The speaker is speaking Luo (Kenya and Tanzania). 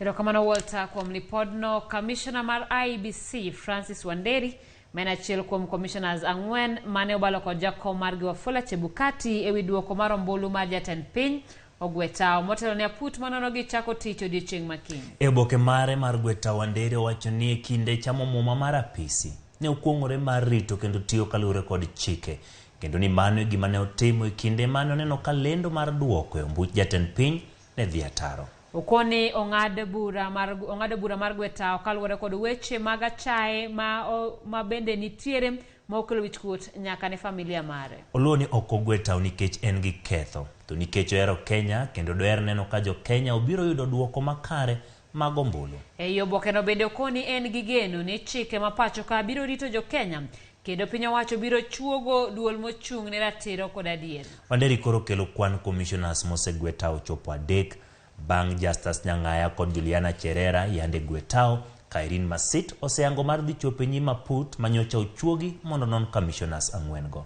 Erokamano Walter kuom lipodno. Commissioner mar IEBC Francis Wanderi men achiel kuom commissioners ang'wen mane obalo kod jakom margi Wafula Chebukati ewi duoko mar ombulu mar jatend piny Ogwetao motelo ne aput manono gi chako tich odiochieng' makiny. E oboke mare mar Gwetao, Wanderi owacho ni e kinde chamo muma mar apisi ne okuongore mar rito kendo tiyo kaluwore kod chike, kendo ni mano e gima ne otimo e kinde mane oneno ka lendo mar duoko e ombuch jatend piny ne dhi ataro. Okoni ong'ad bura mar Gwetao kaluwore kod weche mag achaye ma bende nitiere ma okelo wichkuot nyaka ne familia mare. Oluwo ni ok Gwetao nikech en gi ketho, to nikech ohero Kenya kendo doher neno ka jo Kenya obiro yudo duoko makare mag ombulu. E obokeno bende okoni en gi geno ni chike ma pacho ka biro rito jo Kenya kendo piny owacho biro chuogo duol mochung' ne ratiro kod adier. Wanderi koro kelo kwan commissioners mosegwetao chopo 3 bang' Justus Nyang'aya kod Juliana Cherera yande Gwetao ka Irene Masit oseyango mar dhi chopo nyima put manyocha ochuogi mondo non commissioners ang'wen go.